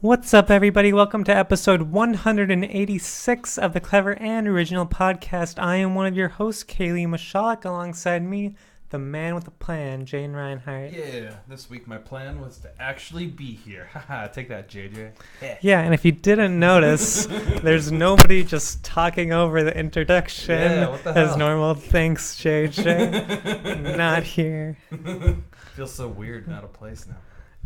What's up, everybody? Welcome to episode 186 of the Clever and Original Podcast. I am one of your hosts, Kayley Misialek. Alongside me, the man with a plan, Jayden Reinhart. Yeah, this week my plan was to actually be here. Haha, take that, JJ. Yeah, and if you didn't notice, there's nobody just talking over the introduction what the hell? as normal. Thanks, JJ. Not here. Feels so weird and out of place now.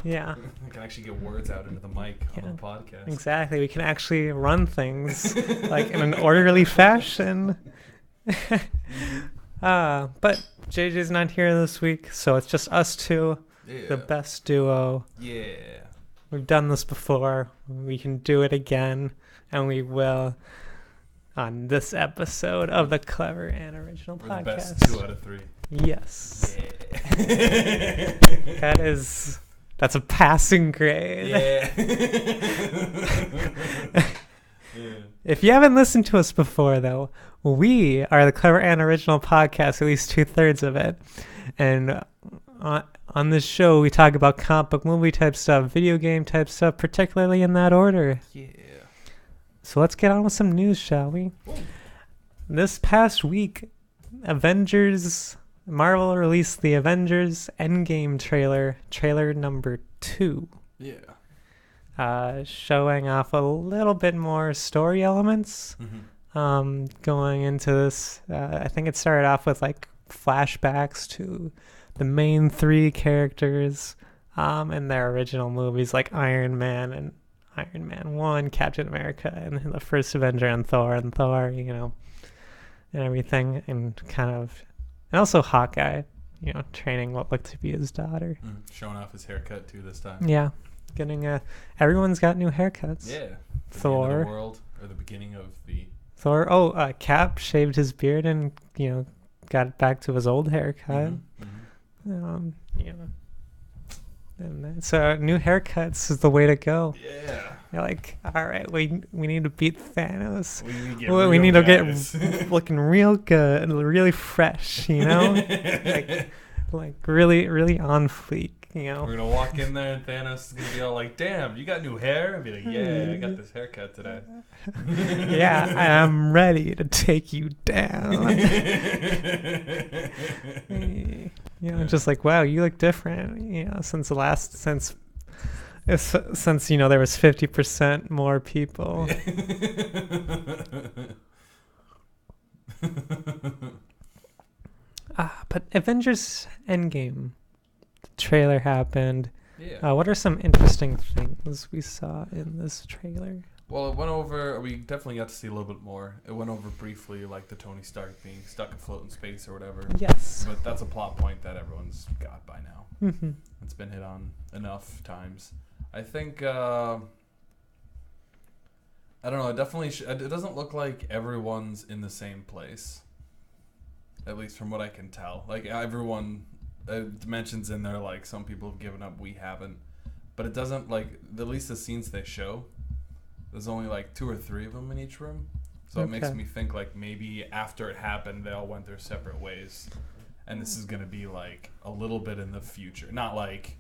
Yeah. I can actually get words out into the mic on the podcast. Exactly. We can actually run things like in an orderly fashion. But JJ's not here this week, so it's just us two, the best duo. Yeah. We've done this before. We can do it again, and we will on this episode of the Clever and Original We're Podcast. the best 2 out of 3. Yes. Yeah. That's a passing grade. Yeah. If you haven't listened to us before, though, we are the Clever and Original Podcast, at least 2/3 of it. And on this show, we talk about comic book movie type stuff, video game type stuff, particularly in that order. Yeah. So let's get on with some news, shall we? Ooh. This past week, Marvel released the Avengers Endgame trailer number 2. Yeah. Showing off a little bit more story elements. Mm-hmm. Going into this, I think it started off with like flashbacks to the main 3 characters in their original movies, like Iron Man and Iron Man 1, Captain America, and the first Avenger, and Thor, and everything, and also Hawkeye, training what looked to be his daughter. Showing off his haircut too this time. Yeah, everyone's got new haircuts. Yeah. Thor. The end of the world, or the beginning of the... Thor. Cap shaved his beard and got back to his old haircut. Mm-hmm. And so new haircuts is the way to go. Yeah. You're like, all right, we need to beat Thanos. We need to get looking real good and really fresh, like really, really on fleek, We're gonna walk in there and Thanos is gonna be all like, "Damn, you got new hair?" I'd be like, "Yeah, I got this haircut today." Yeah, I'm ready to take you down. Just like, wow, you look different. Since there was 50% more people. But Avengers Endgame, the trailer happened. Yeah. What are some interesting things we saw in this trailer? Well, it went over. We definitely got to see a little bit more. It went over briefly, like the Tony Stark being stuck afloat in space or whatever. Yes. But that's a plot point that everyone's got by now. Mm-hmm. It's been hit on enough times. I think. I don't know. It definitely. It doesn't look like everyone's in the same place. At least from what I can tell. Like everyone mentions in there, like some people have given up, we haven't. But it doesn't at least the scenes they show. There's only like 2 or 3 of them in each room. So It makes me think like maybe after it happened, they all went their separate ways. And this is going to be like a little bit in the future. Not like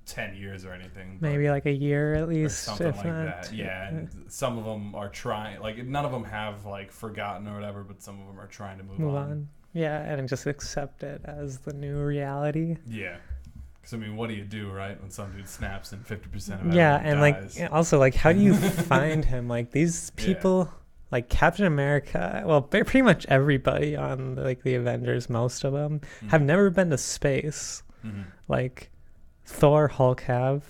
10 years or anything. Maybe like a year at least. Something if like not, that. Yeah. And some of them are trying, like none of them have like forgotten or whatever, but some of them are trying to move on. Yeah, and just accept it as the new reality. Yeah. Because, what do you do, right, when some dude snaps and 50% of everyone dies? Also, how do you find him? Like, these people, like Captain America, well, pretty much everybody on, the Avengers, most of them, have never been to space. Mm-hmm. Like, Thor, Hulk have,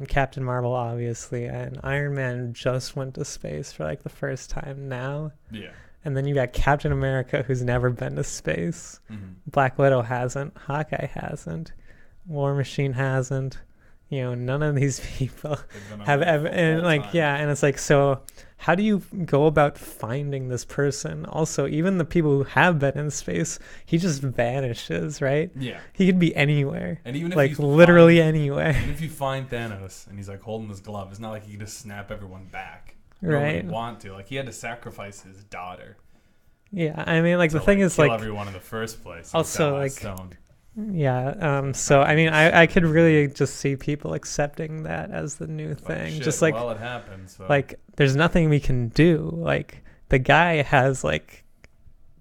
Captain Marvel, obviously, and Iron Man just went to space for, the first time now. Yeah. And then you got Captain America, who's never been to space. Mm-hmm. Black Widow hasn't. Hawkeye hasn't. War Machine hasn't. None of these people have ever. And and it's like, so how do you go about finding this person? Also, even the people who have been in space, he just vanishes, right? Yeah. He could be anywhere. And even if literally anywhere. Even if you find Thanos and he's holding his glove, it's not like he can just snap everyone back. Right. Would want to. He had to sacrifice his daughter. Yeah, the thing is kill everyone in the first place. Also, stone. Yeah. So I mean, I could really just see people accepting that as the new thing. Shit, just like, well, it happens. So. like, there's nothing we can do. Like, the guy has like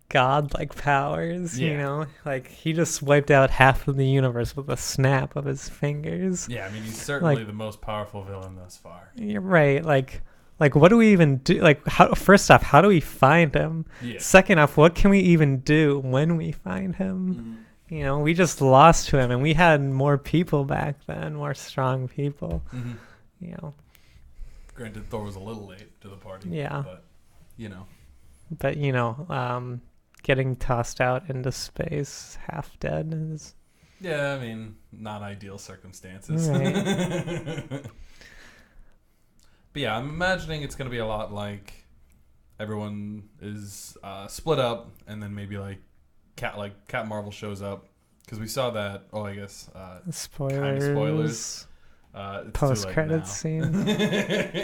godlike powers. Yeah. You know, like he just wiped out half of the universe with a snap of his fingers. Yeah, I mean, he's certainly Like, the most powerful villain thus far. You're right. Like, what do we even do? Like, first off, how do we find him? Yeah. Second off, what can we even do when we find him? Mm-hmm. You know, we just lost to him, and we had more people back then, more strong people. Mm-hmm. You know. Granted, Thor was a little late to the party. Yeah. But, you know. But, you know, getting tossed out into space, half dead is... Yeah, I mean, not ideal circumstances. Right. But yeah, I'm imagining it's going to be a lot like everyone is split up, and then maybe like Cat Marvel shows up, because we saw that. Oh, I guess spoilers. Kind of spoilers. Post-credit scene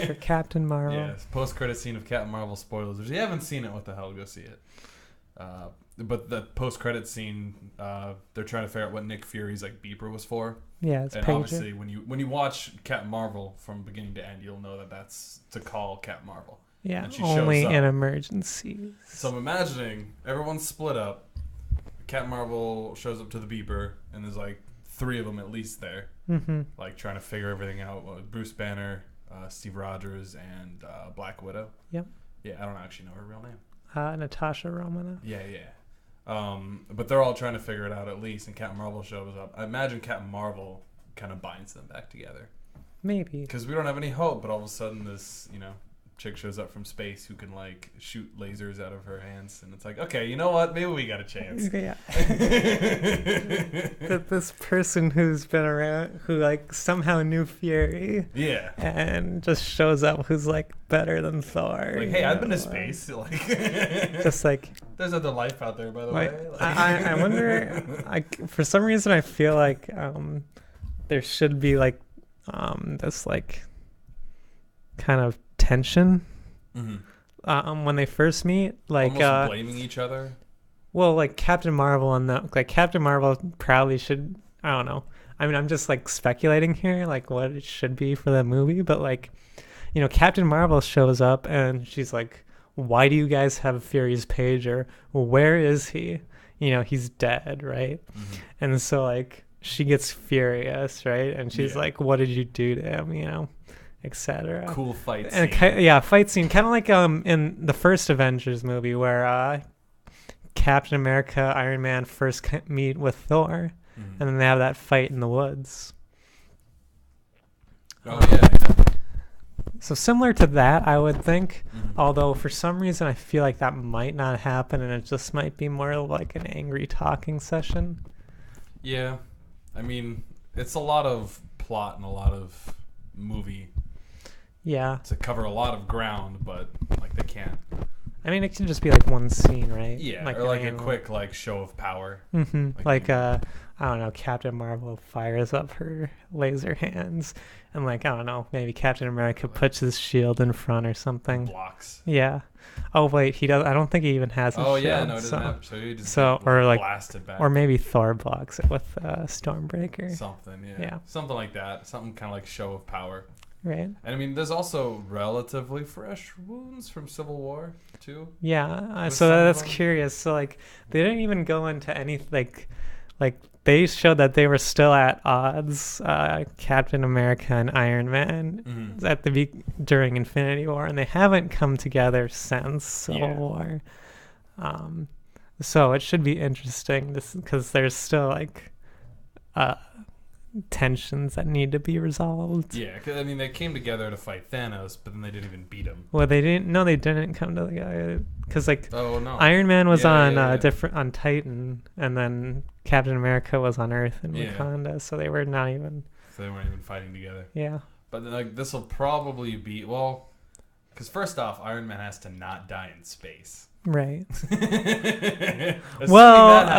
for Captain Marvel. Yeah, post-credit scene of Captain Marvel spoilers. If you haven't seen it, what the hell? Go see it. But the post-credit scene, they're trying to figure out what Nick Fury's like beeper was for. Yeah, it's and pager. Obviously, when you watch Captain Marvel from beginning to end, you'll know that that's to call Captain Marvel. Yeah, and she only shows up. in emergencies. So I'm imagining everyone's split up. Captain Marvel shows up to the beeper, and there's like 3 of them at least there, like trying to figure everything out. Bruce Banner, Steve Rogers, and Black Widow. Yep. Yeah, I don't actually know her real name. Natasha Romanoff. Yeah. But they're all trying to figure it out at least, and Captain Marvel shows up. I imagine Captain Marvel kind of binds them back together. Maybe. Because we don't have any hope, but all of a sudden this, chick shows up from space who can like shoot lasers out of her hands, and it's like, okay, you know what? Maybe we got a chance. Yeah. That this person who's been around, who like somehow knew Fury, yeah, and just shows up, who's like better than Thor. Like, hey, I've been to space. Like, just like there's other life out there, by the way. Like, I wonder. For some reason, I feel like there should be like this like kind of tension when they first meet, like almost blaming each other. Well, like Captain Marvel and Captain Marvel probably should, I don't know, I mean, I'm just like speculating here, like what it should be for the movie, but like, Captain Marvel shows up and she's like, why do you guys have Fury's pager? Where is he? He's dead, right? And so like she gets furious, right? And she's like, what did you do to him? Etc. Cool fight scene. And fight scene, kind of like in the first Avengers movie where Captain America, Iron Man first meet with Thor, and then they have that fight in the woods. Oh yeah. So similar to that, I would think. Although for some reason I feel like that might not happen, and it just might be more like an angry talking session. Yeah, I mean, it's a lot of plot and a lot of movie. Yeah. To cover a lot of ground, but like they can't. I mean, it can just be like one scene, right? Yeah, like or like a quick like show of power. Like I don't know, Captain Marvel fires up her laser hands, and like I don't know, maybe Captain America puts his shield in front or something. Blocks. Yeah. Oh wait, he does. I don't think he even has his shield. Yeah, no, it doesn't have. So he just or like blasted back. Or maybe Thor blocks it with Stormbreaker. Something, yeah. Something like that. Something kind of like show of power. Right. And I mean, there's also relatively fresh wounds from Civil War too. Yeah. So that's curious. So like, they didn't even go into any like they showed that they were still at odds. Captain America and Iron Man at during Infinity War, and they haven't come together since Civil War. So it should be interesting because there's still like tensions that need to be resolved. Yeah, because I mean, they came together to fight Thanos, but then they didn't even beat him. Well, they didn't. No, they didn't come together because like Iron Man was different on Titan, and then Captain America was on Earth and Wakanda, so they were not even. So they weren't even fighting together. Yeah. But like this will probably be because first off, Iron Man has to not die in space. Right. Assuming they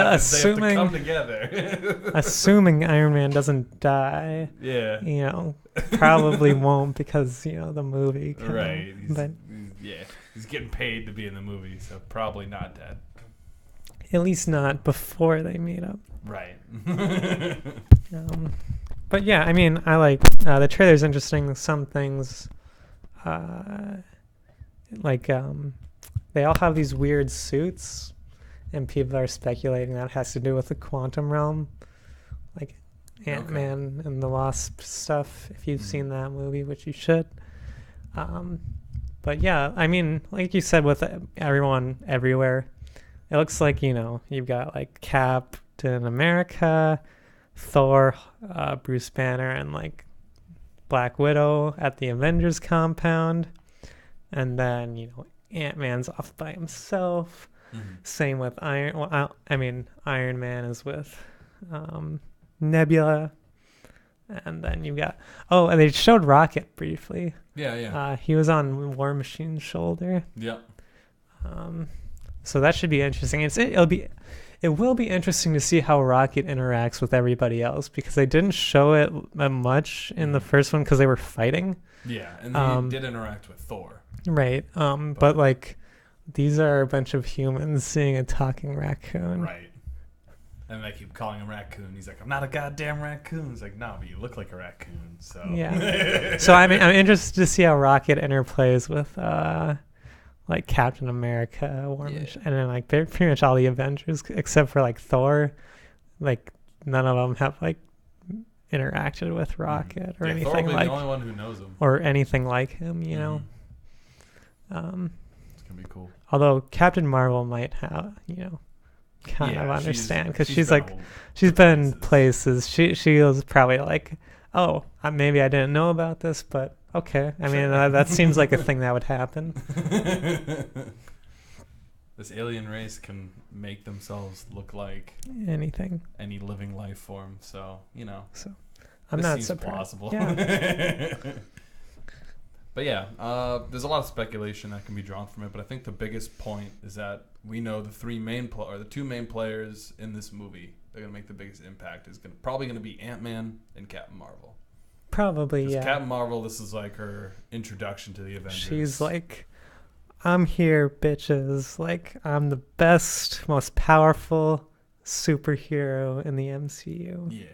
have to come together. Assuming Iron Man doesn't die. Yeah. Probably won't because the movie. Right. He's getting paid to be in the movie, so probably not dead. At least not before they meet up. Right. But yeah, I mean, I like the trailer's interesting. Some things, like they all have these weird suits, and people are speculating that has to do with the quantum realm, like Ant-Man and the Wasp stuff. If you've seen that movie, which you should. But yeah, I mean, like you said, with everyone everywhere, it looks like, you've got like Captain America, Thor, Bruce Banner, and like Black Widow at the Avengers compound. And then, Ant-Man's off by himself. Same with Iron Man is with Nebula. And then you got and they showed Rocket briefly. Yeah. He was on War Machine's shoulder. Yeah. So that should be interesting. It will be interesting to see how Rocket interacts with everybody else, because they didn't show it much in the first one because they were fighting. Yeah, and they did interact with Thor. Right. But like, these are a bunch of humans seeing a talking raccoon. Right. And they keep calling him raccoon. He's like, I'm not a goddamn raccoon. He's like, no, but you look like a raccoon. So yeah. So I mean, I'm interested to see how Rocket interplays with like Captain America, War Machine, and then like pretty much all the Avengers except for like Thor. Like none of them have like interacted with Rocket or anything Thor like. The only one who knows him. Or anything like him, know. It's gonna be cool. Although Captain Marvel might have, kind of understand, because she's been places. She was probably like, oh, maybe I didn't know about this, but okay. I mean, that seems like a thing that would happen. This alien race can make themselves look like anything, any living life form. So So I'm not seems surprised. Plausible. Yeah. But yeah, there's a lot of speculation that can be drawn from it. But I think the biggest point is that we know the two main players in this movie that are gonna make the biggest impact is probably gonna be Ant-Man and Captain Marvel. Probably, yeah. Captain Marvel, this is like her introduction to the Avengers. She's like, I'm here, bitches. Like, I'm the best, most powerful superhero in the MCU. Yeah.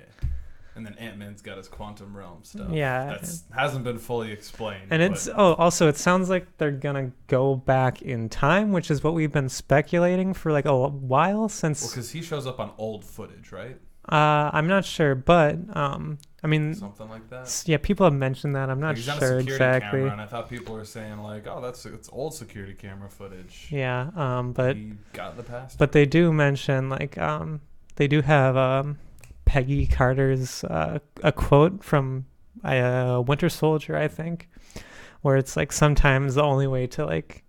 And then Ant-Man's got his quantum realm stuff. Yeah. That hasn't been fully explained. And also it sounds like they're gonna go back in time, which is what we've been speculating for like a while since. Well, because he shows up on old footage, right? I'm not sure, but I mean, something like that. Yeah, people have mentioned that. I'm not sure exactly. Camera, and I thought people were saying like, "Oh, it's old security camera footage." Yeah, but he got in the past. But they do mention like they do have Peggy Carter's a quote from Winter Soldier, I think, where it's like sometimes the only way to like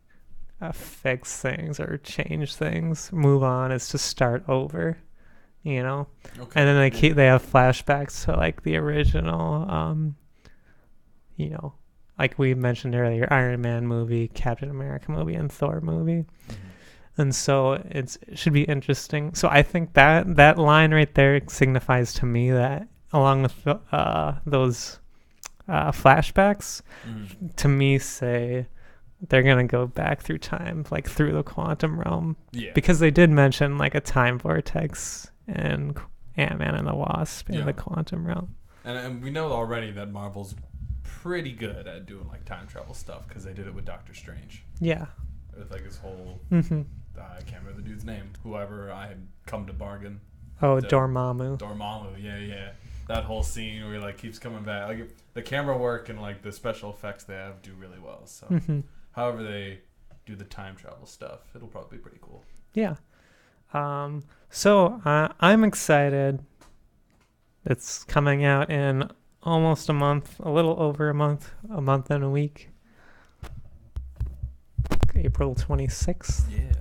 fix things or change things, move on, is to start over. Okay. And then they have flashbacks to like the original, like we mentioned earlier, Iron Man movie, Captain America movie, and Thor movie. And so it should be interesting. So I think that line right there signifies to me that, along with those flashbacks, to me say they're going to go back through time, like through the quantum realm. Yeah. Because they did mention like a time vortex and Ant-Man and the Wasp in the quantum realm. And we know already that Marvel's pretty good at doing like time travel stuff, because they did it with Doctor Strange. Yeah. With like his whole, I can't remember the dude's name, whoever I had come to bargain. Oh, Dormammu. Yeah. That whole scene where he like keeps coming back. Like the camera work and like the special effects they have do really well. So however they do the time travel stuff, it'll probably be pretty cool. Yeah. So I'm excited. It's coming out in almost a month, a little over a month and a week. April 26th. Yeah,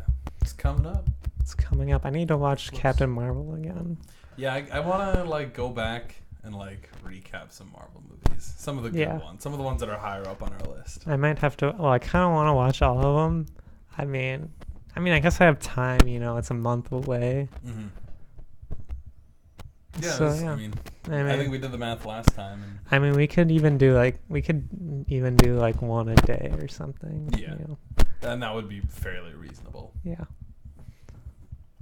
it's coming up. It's coming up. I need to watch Captain Marvel again. Yeah, I want to like go back and like recap some Marvel movies. Some of the good ones. Some of the ones that are higher up on our list. I might have to. Well, I kind of want to watch all of them. I mean, I guess I have time. It's a month away. Mm-hmm. Yeah, so, I think we did the math last time. And we could even do like one a day or something. Yeah, and that would be fairly reasonable. Yeah.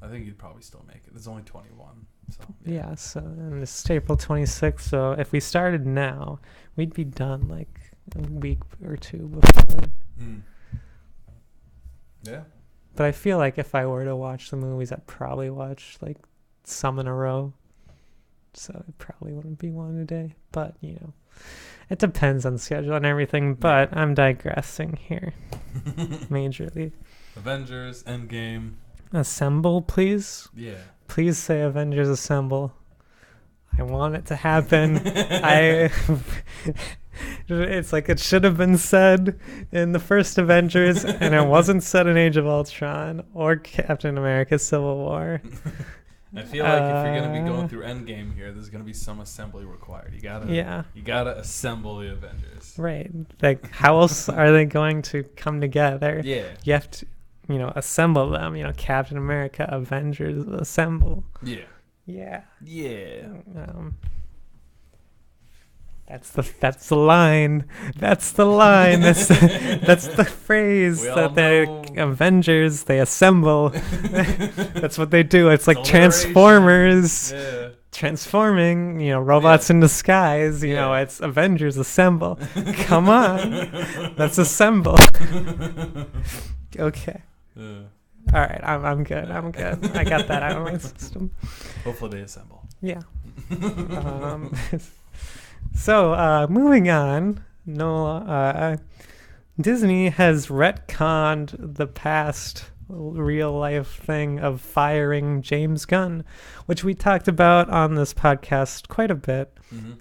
I think you'd probably still make it. There's only 21. So yeah. So and it's April 26th. So if we started now, we'd be done like a week or two before. Yeah. But I feel like if I were to watch the movies, I'd probably watch like some in a row. So it probably wouldn't be one a day. But, you know, it depends on schedule and everything. But I'm digressing here majorly. Avengers Endgame. Assemble, please. Yeah. Please say Avengers Assemble. I want it to happen. It's like it should have been said in the first Avengers, and it wasn't said in Age of Ultron or Captain America Civil War. I feel like if you're gonna be going through Endgame here, there's gonna be some assembly required. You gotta assemble the Avengers. Right. Like, how else are they going to come together? Yeah. You have to, assemble them. Captain America, Avengers, assemble. Yeah. Yeah. Yeah. That's the line. That's the line. That's the phrase that the Avengers, they assemble. That's what they do. It's like Transformers. Yeah. Transforming, robots in disguise. It's Avengers assemble. Come on. Let's assemble. Okay. All right. I'm good. I got that out of my system. Hopefully they assemble. Yeah. So, moving on, Disney has retconned the past real-life thing of firing James Gunn, which we talked about on this podcast quite a bit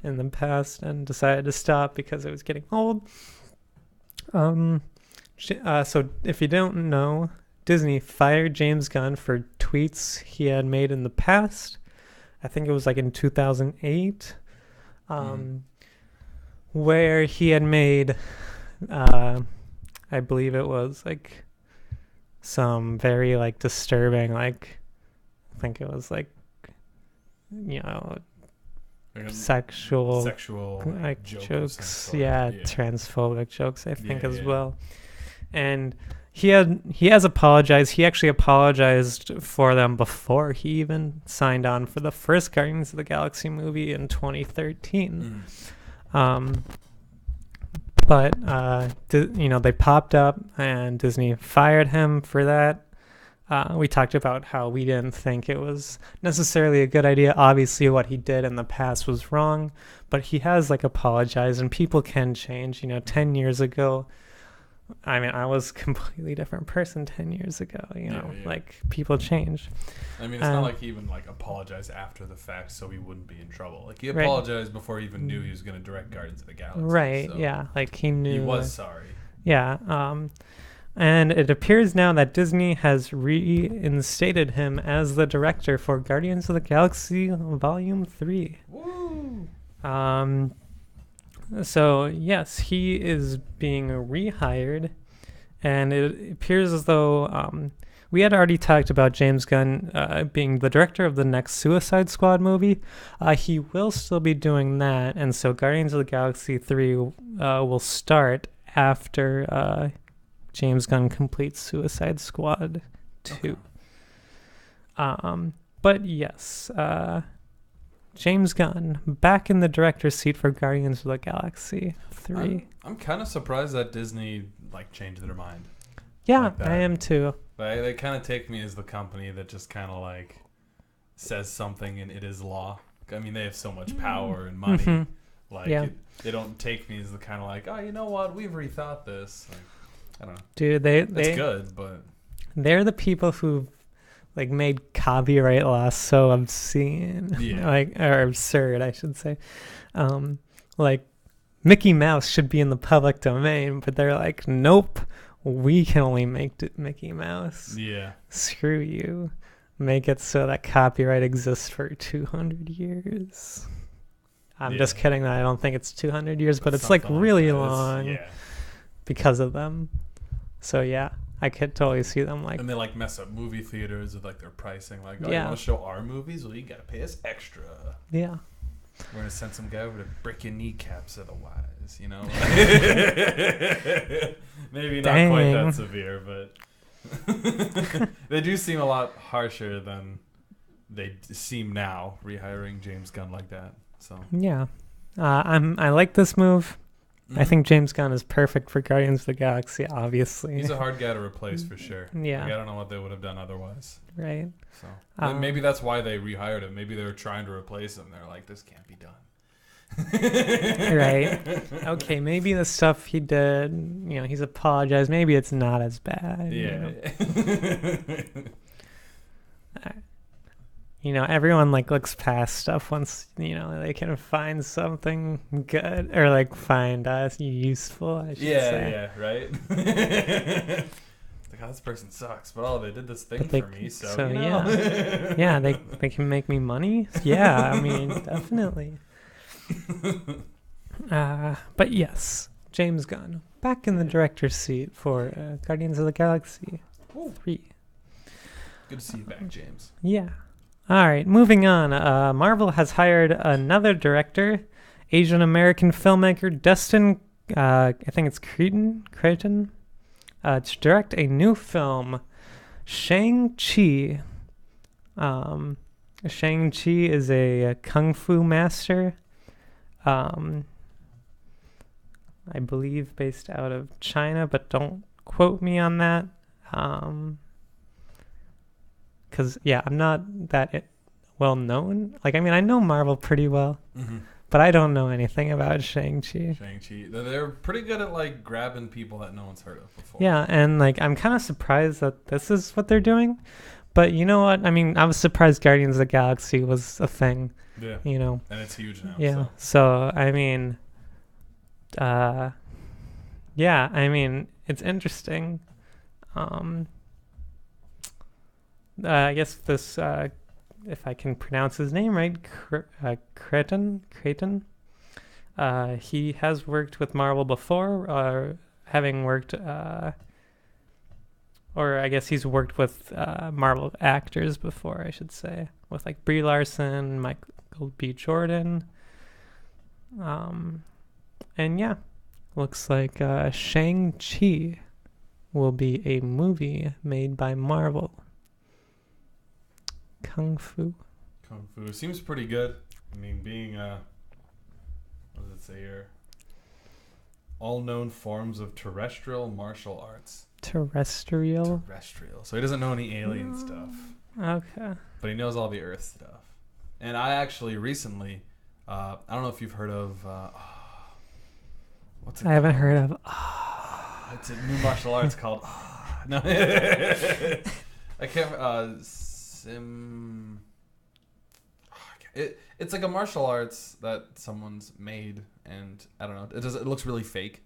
in the past and decided to stop because it was getting old. So, if you don't know, Disney fired James Gunn for tweets he had made in the past. I think it was like in 2008. Where he had made, I believe it was like some very like disturbing, like I think it was like, sexual like jokes, transphobic jokes, I think as well. And he has apologized. He actually apologized for them before he even signed on for the first Guardians of the Galaxy movie in 2013. But they popped up and Disney fired him for that. We talked about how we didn't think it was necessarily a good idea. Obviously what he did in the past was wrong, but he has apologized, and people can change. 10 years ago, I was a completely different person 10 years ago, people change. It's not like he even apologized after the fact so he wouldn't be in trouble. He apologized before he even knew he was going to direct Guardians of the Galaxy. Right, so yeah. He knew. He was sorry. Yeah. And it appears now that Disney has reinstated him as the director for Guardians of the Galaxy Volume 3. Woo! So, yes, he is being rehired, and it appears as though we had already talked about James Gunn being the director of the next Suicide Squad movie. He will still be doing that, and so Guardians of the Galaxy 3 will start after James Gunn completes Suicide Squad 2. Okay. But yes, James Gunn back in the director's seat for Guardians of the Galaxy 3. I'm kind of surprised that Disney changed their mind. Yeah, I am too. They kind of take me as the company that just kind of says something and it is law. They have so much power and money. They don't take me as the kind of oh, you know what? We've rethought this. I don't know. Dude, it's good, but they're the people who made copyright law so obscene, or absurd, I should say. Mickey Mouse should be in the public domain, but they're nope, we can only make Mickey Mouse. Yeah. Screw you. Make it so that copyright exists for 200 years. I'm just kidding. I don't think it's 200 years, but it's really long because of them. So yeah. I could totally see them and they mess up movie theaters with their pricing. You want to show our movies? Well, you got to pay us extra. Yeah. We're going to send some guy over to break your kneecaps otherwise, Maybe not quite that severe, but They do seem a lot harsher than they seem now, rehiring James Gunn like that. So yeah, I like this move. I think James Gunn is perfect for Guardians of the Galaxy, obviously. He's a hard guy to replace for sure. Yeah. Like, I don't know what they would have done otherwise. Right. So maybe that's why they rehired him. Maybe they were trying to replace him. They're like, this can't be done. Right. Okay, maybe the stuff he did, he's apologized. Maybe it's not as bad. Yeah. Everyone looks past stuff once they can find something good or find us useful. I should say. Yeah, right. This person sucks, but they did this thing for me, so yeah, they can make me money. Yeah, I mean, definitely. But yes, James Gunn back in the director's seat for Guardians of the Galaxy 3. Good to see you back, James. Yeah. All right, moving on. Marvel has hired another director, Asian American filmmaker Dustin, I think it's Creighton, to direct a new film, Shang-Chi. Shang-Chi is a kung fu master, I believe based out of China, but don't quote me on that. Because, I'm not that well known. I know Marvel pretty well, but I don't know anything about Shang-Chi. They're pretty good at, grabbing people that no one's heard of before. Yeah, and, I'm kind of surprised that this is what they're doing. But you know what? I was surprised Guardians of the Galaxy was a thing. Yeah. And it's huge now. Yeah. So it's interesting. I guess this, if I can pronounce his name right, Creighton. He has worked with Marvel before, having worked, or I guess he's worked with Marvel actors before, I should say, with Brie Larson, Michael B. Jordan. Looks like Shang-Chi will be a movie made by Marvel. Kung Fu seems pretty good. Being what does it say here? All known forms of terrestrial martial arts. Terrestrial. So he doesn't know any alien stuff. Okay. But he knows all the Earth stuff. And I actually recently, I don't know if you've heard of. What's it called? I haven't heard of. It's a new martial arts called. No. I can't. It's like a martial arts that someone's made, and I don't know. It looks really fake,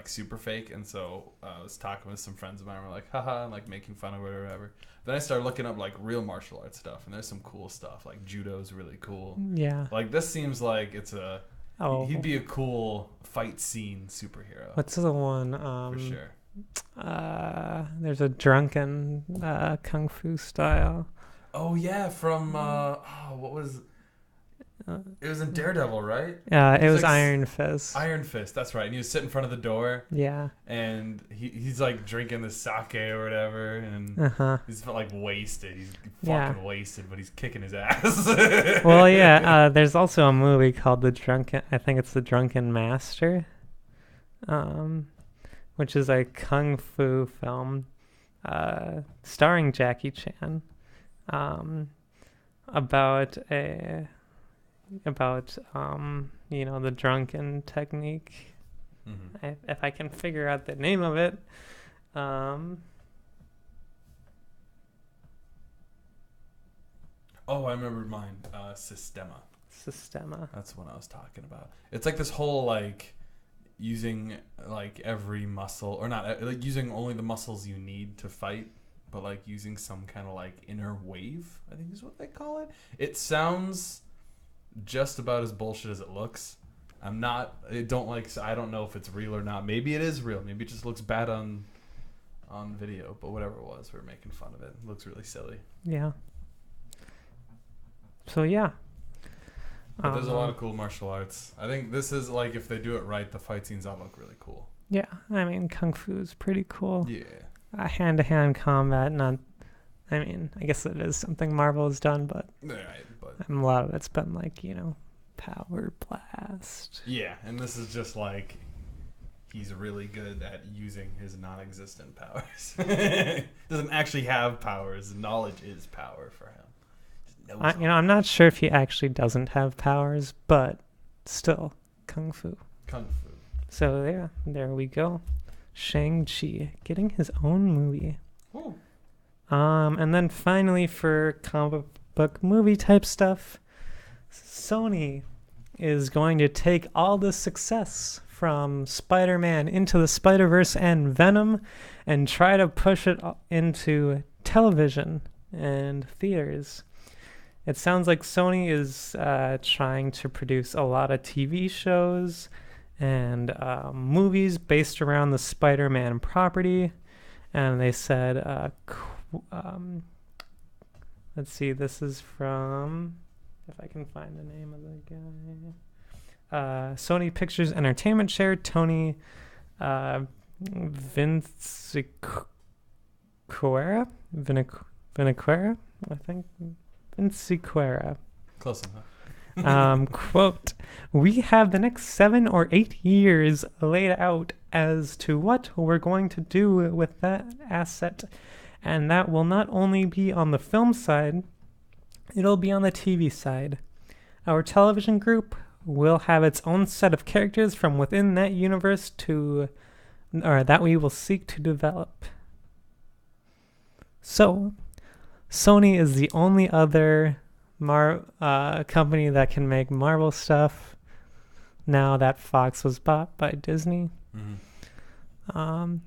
super fake. And so I was talking with some friends of mine. We're like, haha, and making fun of it or whatever. Then I started looking up real martial arts stuff, and there's some cool stuff. Judo's really cool. Yeah. This seems like it's a. Oh. He'd be a cool fight scene superhero. What's the one? For sure. There's a drunken kung fu style. Oh yeah, from what was? It was in Daredevil, right? It was Iron Fist. Iron Fist, that's right. And he was sitting in front of the door. Yeah. And he's drinking the sake or whatever, and he's wasted. He's fucking wasted, but he's kicking his ass. Well, yeah. There's also a movie called I think it's The Drunken Master, which is a kung fu film, starring Jackie Chan, about the drunken technique. If I can figure out the name of it. I remember mine. Systema. That's what I was talking about. It's this whole using every muscle, or not using only the muscles you need to fight, but using some kind of inner wave, I think is what they call it. It sounds just about as bullshit as it looks. I don't know if it's real or not. Maybe it is real. Maybe it just looks bad on video, but whatever it was, we were making fun of it. It looks really silly. Yeah. So yeah. But there's a lot of cool martial arts. I think this is if they do it right, the fight scenes all look really cool. Yeah, kung fu is pretty cool. Yeah. hand-to-hand combat. Not, I mean, I guess it is something Marvel has done, but a lot of it's been like, power blast. Yeah, and this is just like he's really good at using his non-existent powers. Doesn't actually have powers. Knowledge is power for him. I'm not sure if he actually doesn't have powers, but still, kung fu. So yeah, there we go. Shang-Chi getting his own movie. Ooh. And then finally for comic book movie type stuff, Sony is going to take all the success from Spider-Man Into the Spider-Verse and Venom and try to push it into television and theaters. It sounds like Sony is trying to produce a lot of TV shows and movies based around the Spider-Man property. And they said, let's see, this is from, if I can find the name of the guy. Sony Pictures Entertainment Chair, Tony Vinciquerra, I think. Vinciquerra. Close enough. Quote, "We have the next 7 or 8 years laid out as to what we're going to do with that asset. And that will not only be on the film side, it'll be on the TV side. Our television group will have its own set of characters from within that universe that we will seek to develop." So, Sony is the only other company that can make Marvel stuff now that Fox was bought by Disney. Mm-hmm.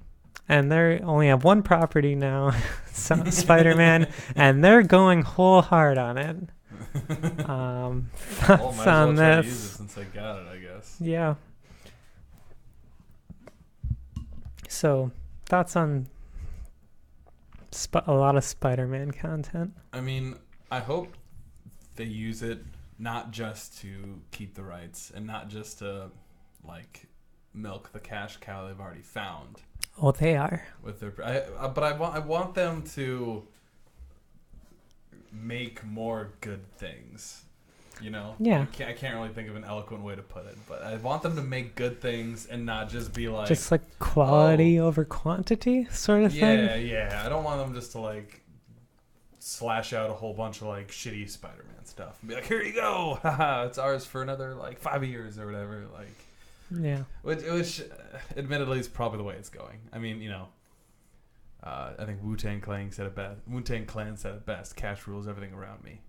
And they only have one property now, Spider-Man, and they're going whole hard on it. Thoughts on this? Use it since I got it, I guess. Yeah. So, thoughts on a lot of Spider-Man content? I mean, I hope they use it not just to keep the rights and not just to, like, milk the cash cow they've already found. Oh, they are. With their, but I want them to make more good things. Yeah. I can't really think of an eloquent way to put it, but I want them to make good things and not just be like just like quality over quantity sort of thing. Yeah. I don't want them just to like slash out a whole bunch of like shitty Spider-Man stuff and be like, here you go, haha, it's ours for another like 5 years or whatever. Like, yeah, which admittedly is probably the way it's going. I mean, I think Wu-Tang Clan said it best. Cash rules everything around me.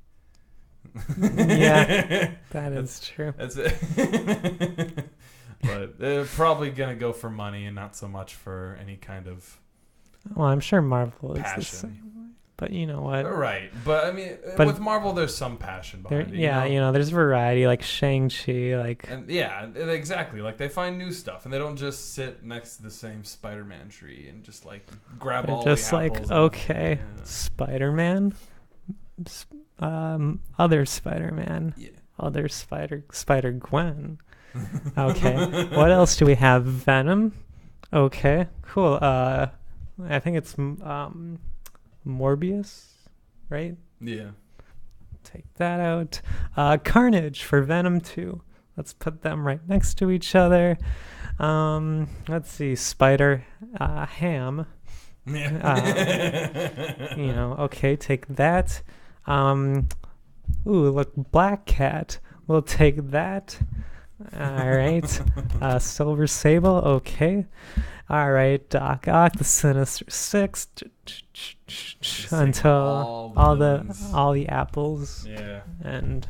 Yeah, that is true. That's it. But they're probably gonna go for money and not so much for any kind of. Well, I'm sure Marvel is passion. the same way. But you know what? Right. But I mean, with Marvel, there's some passion behind it. Yeah, there's variety, like Shang-Chi, like. And yeah, exactly. Like they find new stuff, and they don't just sit next to the same Spider-Man tree and just like grab all the apples. Just like, okay, Spider-Man. Other Spider-Man. Yeah. Other Spider-Gwen. Okay. What else do we have? Venom. Okay. Cool. I think it's Morbius, right? Yeah. Take that out. Carnage for Venom 2. Let's put them right next to each other. Let's see. Spider-Ham. Yeah. Okay, take that. Look, Black Cat. We'll take that. All right. Silver Sable. Okay. All right. Doc Ock, the Sinister Six. Until all the apples. Yeah. And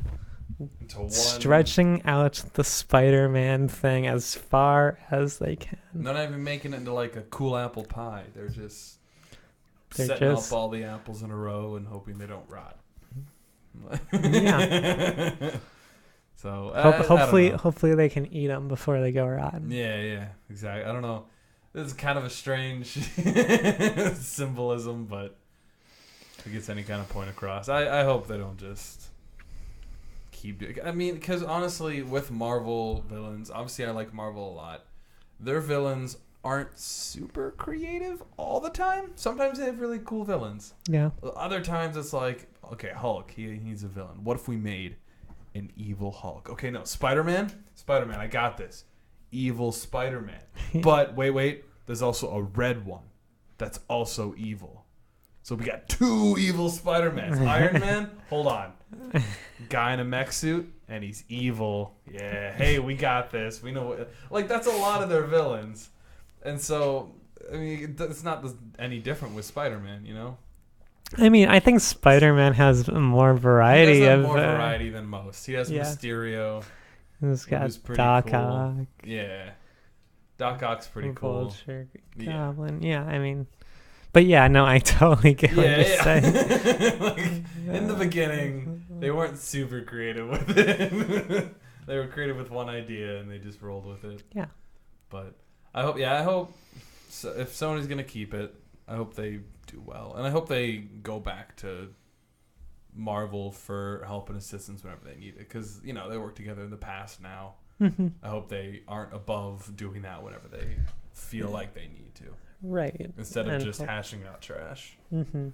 stretching out the Spider-Man thing as far as they can. They're not even making it into like a cool apple pie. They're just setting up all the apples in a row and hoping they don't rot. Yeah. So hopefully they can eat them before they go rotten. Yeah, exactly. I don't know. This is kind of a strange symbolism, but if it gets any kind of point across, I hope they don't just keep doing. I mean, because honestly, with Marvel villains, obviously I like Marvel a lot. Their villains aren't super creative all the time. Sometimes they have really cool villains. Yeah. Other times it's like, okay, Hulk, he's a villain. What if we made an evil Hulk? Okay, no, Spider-Man, I got this. Evil Spider-Man. But wait, there's also a red one that's also evil. So we got 2 evil Spider-Mans. Iron Man, hold on. Guy in a mech suit, and he's evil. Yeah, hey, we got this. We know what... Like, that's a lot of their villains. And so, I mean, it's not any different with Spider-Man, you know? I mean, I think Spider-Man has more variety. He has more variety than most. He has Mysterio. He's got Doc cool. Ock. Yeah. Doc Ock's pretty cool. Vulture, Goblin. Yeah, I mean... But yeah, no, I totally get what you're saying. Like, in the beginning, they weren't super creative with it. They were creative with one idea, and they just rolled with it. Yeah. But I hope so if Sony's going to keep it, I hope they do well. And I hope they go back to Marvel for help and assistance whenever they need it. Because, you know, they work together in the past now. Mm-hmm. I hope they aren't above doing that whenever they feel like they need to. Right. Instead of just hashing out trash. Mm-hmm.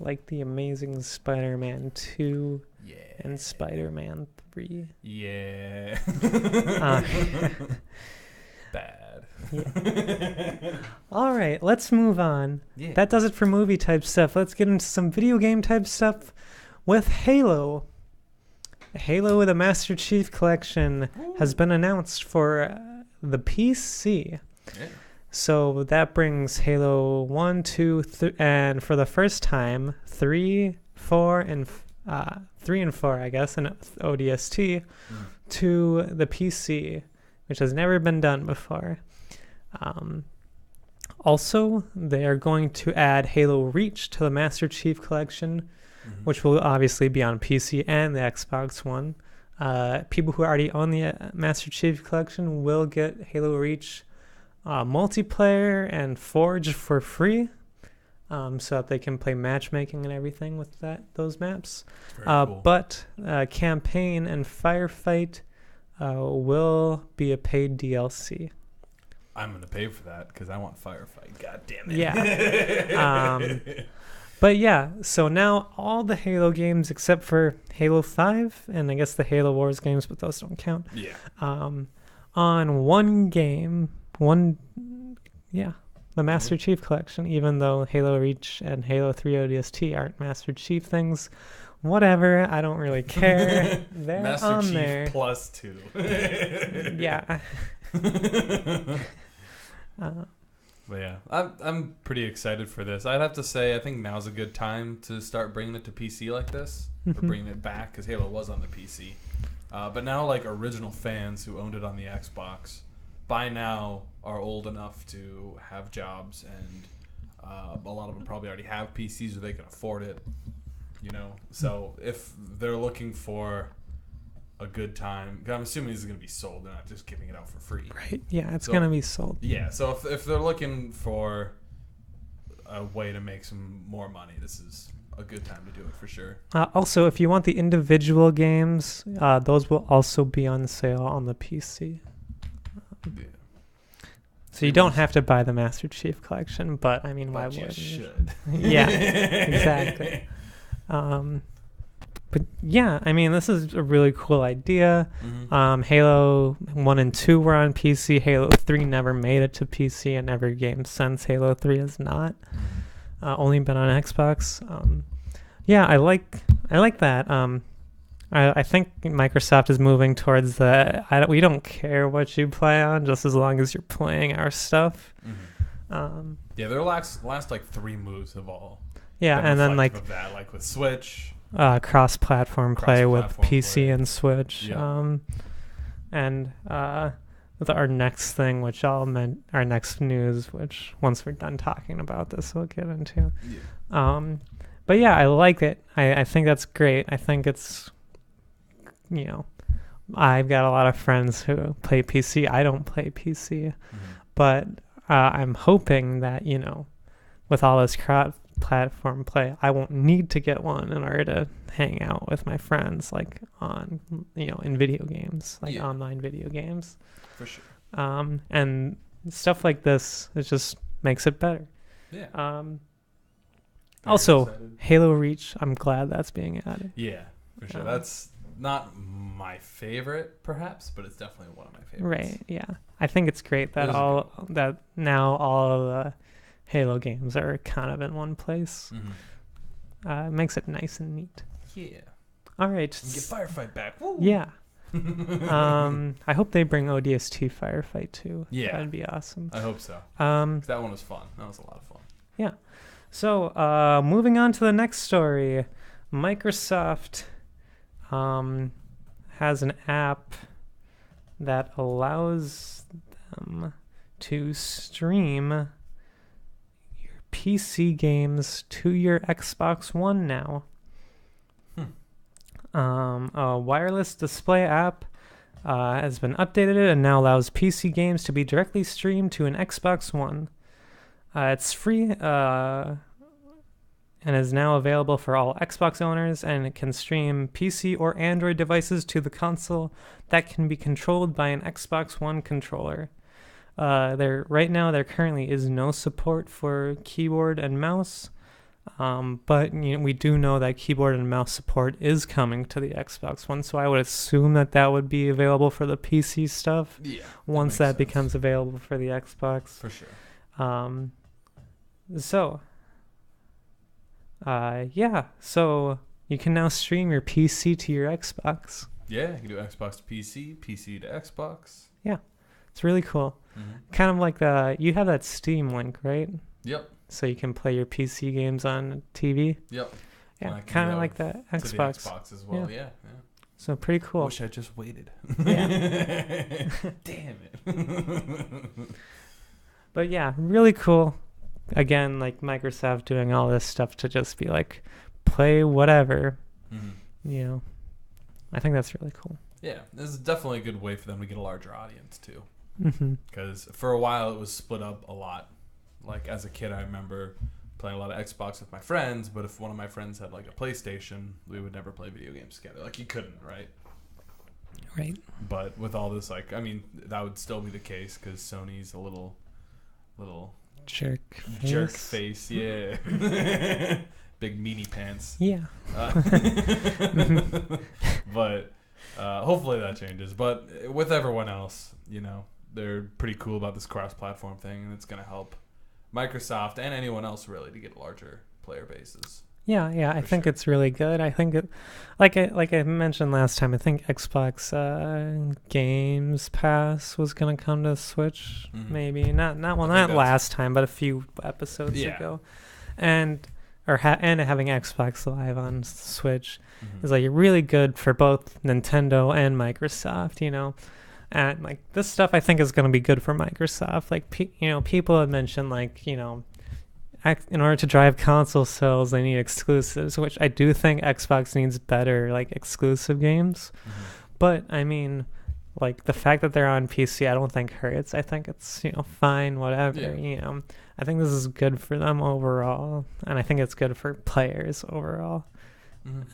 Like the Amazing Spider-Man 2 and Spider-Man 3. Yeah. Bad. Yeah. All right, let's move on. Yeah. That does it for movie type stuff. Let's get into some video game type stuff with Halo. Halo the Master Chief Collection has been announced for the PC. Yeah. So that brings Halo 1, 2, and for the first time, 3, 4, and 4, I guess, and ODST to the PC, which has never been done before. Also, they are going to add Halo Reach to the Master Chief Collection, which will obviously be on PC and the Xbox One. People who already own the Master Chief Collection will get Halo Reach multiplayer and Forge for free, so that they can play matchmaking and everything with those maps. Cool. But campaign and firefight will be a paid DLC. I'm gonna pay for that because I want firefight. God damn it. Yeah. But yeah, so now all the Halo games except for Halo 5 and I guess the Halo Wars games, but those don't count. Yeah. On one game. The Master Chief Collection, even though Halo Reach and Halo 3 ODST aren't Master Chief things. Whatever, I don't really care. They're Master on Chief there. plus 2. Yeah. But yeah, I'm pretty excited for this. I'd have to say I think now's a good time to start bringing it to PC like this, or bringing it back, because Halo was on the PC. But now, like, original fans who owned it on the Xbox by now are old enough to have jobs, and a lot of them probably already have PCs or they can afford it, you know. So if they're looking for a good time, I'm assuming this is going to be sold. They're not just giving it out for free. Right. Yeah, it's going to be sold. Yeah, so if they're looking for a way to make some more money, this is a good time to do it for sure. Also, if you want the individual games, those will also be on sale on the PC. Yeah. So you don't have to buy the Master Chief Collection, but I mean, why would you? Should. Yeah, exactly. But yeah, I mean, this is a really cool idea. Halo 1 and 2 were on PC. Halo 3 never made it to PC, and every game since Halo 3 has not. Only been on Xbox. Yeah, I like that. I think Microsoft is moving towards we don't care what you play on, just as long as you're playing our stuff. Yeah, their last like 3 moves have all. Yeah, and then of that, like with Switch. Cross-platform play with PC and Switch. Yeah. And with our next thing, which our next news, which once we're done talking about this, we'll get into. Yeah. But yeah, I like it. I think that's great. I think it's, you know, I've got a lot of friends who play PC. I don't play PC, but I'm hoping that, you know, with all this platform play, I won't need to get one in order to hang out with my friends, like on, you know, in video games, like online video games. For sure. And stuff like this, it just makes it better. Yeah. Also, excited. Halo Reach, I'm glad that's being added. Yeah, for sure. That's not my favorite, perhaps, but it's definitely one of my favorites. Right, yeah. I think it's great that now all of the Halo games are kind of in one place. It makes it nice and neat. Yeah. All right. Get Firefight back. Woo! Yeah. I hope they bring ODST Firefight too. Yeah. That'd be awesome. I hope so. That one was fun. That was a lot of fun. Yeah. So, moving on to the next story. Microsoft has an app that allows them to stream your PC games to your Xbox One now. A wireless display app has been updated and now allows PC games to be directly streamed to an Xbox One. It's free and is now available for all Xbox owners, and it can stream PC or Android devices to the console that can be controlled by an Xbox One controller. Right now there currently is no support for keyboard and mouse, but we do know that keyboard and mouse support is coming to the Xbox One, so I would assume that would be available for the PC stuff once that becomes available for the Xbox. For sure. So you can now stream your PC to your Xbox. Yeah, you can do Xbox to PC, PC to Xbox. Yeah, it's really cool. Kind of like you have that Steam link, right? Yep. So you can play your PC games on TV. Yep. Yeah, kind of like that Xbox. To the Xbox as well. Yeah. So pretty cool. Wish I just waited. Yeah. Damn it. But yeah, really cool. Again, like Microsoft doing all this stuff to just be like, play whatever. I think that's really cool. Yeah, this is definitely a good way for them to get a larger audience too. Because for a while it was split up a lot. Like as a kid, I remember playing a lot of Xbox with my friends, but if one of my friends had like a PlayStation, we would never play video games together. Like you couldn't, right? Right. But with all this, like, I mean, that would still be the case because Sony's a little jerk face, yeah. Big meanie pants. Yeah. But hopefully that changes. But with everyone else, they're pretty cool about this cross-platform thing, and it's going to help Microsoft and anyone else really to get larger player bases. Yeah, I think it's really good. I think it, like I mentioned last time, I think Xbox Games Pass was gonna come to Switch. Maybe not last time, but a few episodes ago, and having Xbox Live on Switch is like really good for both Nintendo and Microsoft. And like this stuff, I think is gonna be good for Microsoft. Like people have mentioned like in order to drive console sales, they need exclusives, which I do think Xbox needs better, like, exclusive games. But, I mean, like, the fact that they're on PC, I don't think hurts. I think it's, fine, whatever, I think this is good for them overall, and I think it's good for players overall.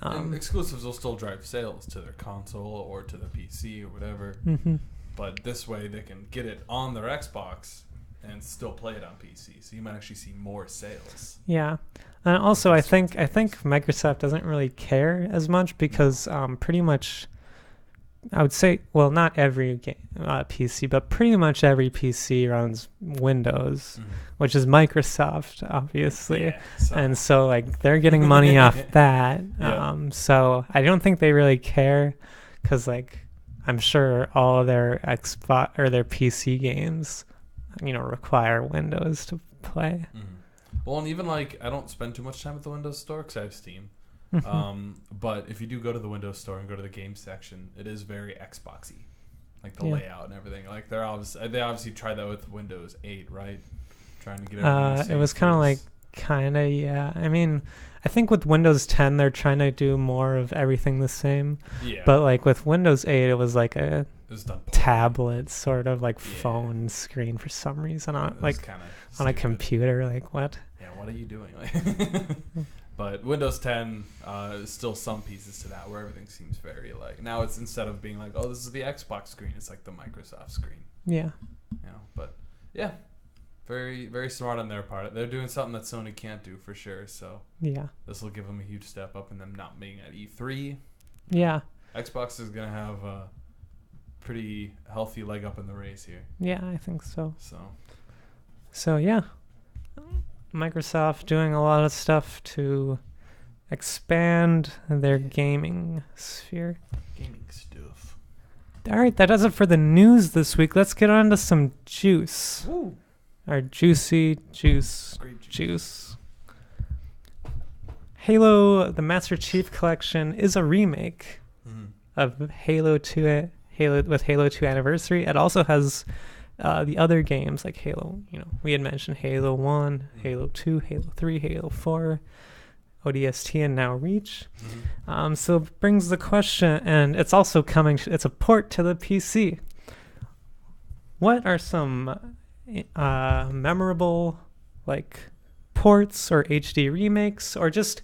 And exclusives will still drive sales to their console or to the PC or whatever. But this way, they can get it on their Xbox and still play it on PC, so you might actually see more sales. Yeah, and also I think Microsoft doesn't really care as much because pretty much, I would say, well, not every PC, but pretty much every PC runs Windows, which is Microsoft, obviously, and so like they're getting money off that. So I don't think they really care, because like I'm sure all of their Xbox or their PC games require Windows to play. Well, and even like I don't spend too much time at the Windows Store because I have Steam. But if you do go to the Windows Store and go to the game section, it is very Xboxy, like the layout and everything. Like they obviously tried that with Windows 8, right? Trying to get everything. It was kind of like I mean, I think with Windows 10 they're trying to do more of everything the same. Yeah. But like with Windows 8, it was like a tablet sort of like phone screen for some reason on a computer. Like what? Yeah, what are you doing? But Windows 10 is still some pieces to that where everything seems very like now it's instead of being like, oh, this is the Xbox screen, it's like the Microsoft screen. Yeah. But Yeah. Very, very smart on their part. They're doing something that Sony can't do for sure. So yeah, this will give them a huge step up in them not being at E3. Yeah. Xbox is going to have a pretty healthy leg up in the race here. Yeah, I think so. So yeah, Microsoft doing a lot of stuff to expand their gaming sphere. Gaming stuff. All right, that does it for the news this week. Let's get on to some juice. Woo. Our juicy juice. Grape Juice. Halo, the Master Chief Collection, is a remake of Halo 2 with Halo 2 Anniversary. It also has the other games like Halo, we had mentioned Halo 1, Halo 2, Halo 3, Halo 4, ODST, and now Reach. So it brings the question, and it's also coming, it's a port to the PC. What are some memorable ports or HD remakes, or just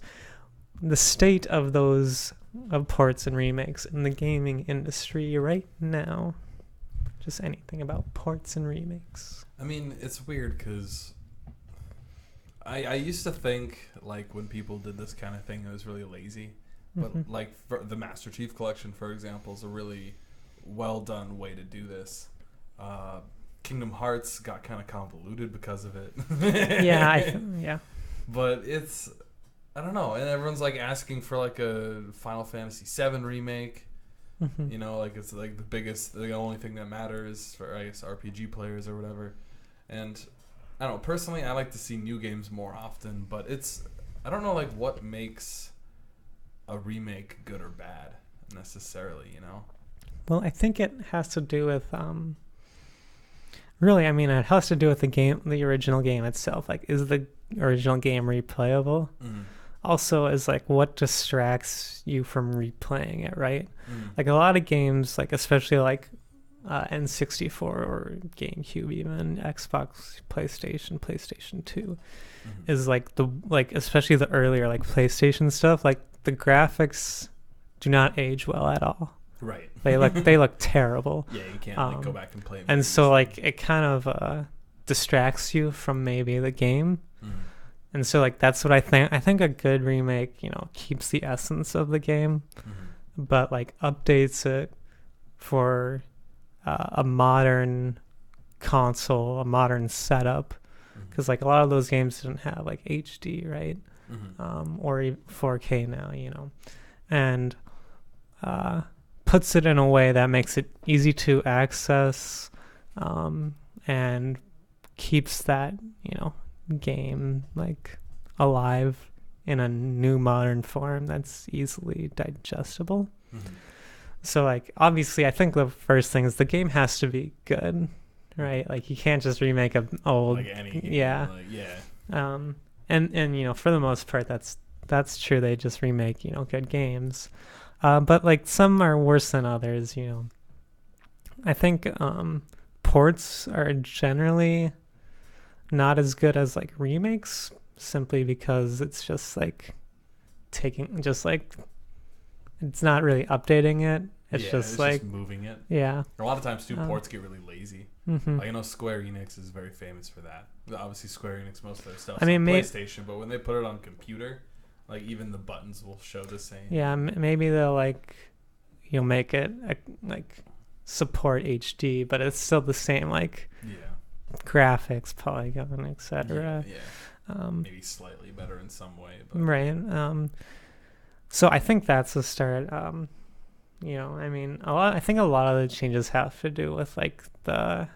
the state of those ports and remakes in the gaming industry right now? Just anything about ports and remakes. I mean, it's weird because I used to think when people did this kind of thing, it was really lazy. But for the Master Chief Collection, for example, is a really well done way to do this. Kingdom Hearts got kind of convoluted because of it. Yeah. But it's, I don't know, and everyone's asking for a Final Fantasy VII remake. It's the only thing that matters for, I guess, RPG players or whatever. And I don't know, personally, I like to see new games more often, but I don't know what makes a remake good or bad necessarily, Well, I think it has to do with really, it has to do with the original game itself. Is the original game replayable? Also, is what distracts you from replaying it, right? A lot of games, especially N64 or GameCube, even Xbox, PlayStation 2, is especially the earlier PlayStation stuff. The graphics do not age well at all. Right. They look terrible. Yeah, you can't go back and play. And so it kind of distracts you from maybe the game. And so that's what I think. I think a good remake, keeps the essence of the game, but updates it for a modern console, a modern setup, because a lot of those games didn't have HD, right? Or 4K now, and puts it in a way that makes it easy to access, and keeps that game alive in a new modern form that's easily digestible. So obviously I think the first thing is the game has to be good, right? You can't just remake an old any game. And for the most part that's true. They just remake good games, but some are worse than others. I think ports are generally not as good as remakes, simply because it's just it's not really updating it. It's just moving it. Yeah. A lot of times too, ports get really lazy. Square Enix is very famous for that. Obviously, Square Enix, most of their stuff's on PlayStation, but when they put it on computer, even the buttons will show the same. Yeah, maybe they'll make it support HD, but it's still the same graphics, polygon, etc. Maybe slightly better in some way, but. Right. So I think that's a start. I think a lot of the changes have to do with the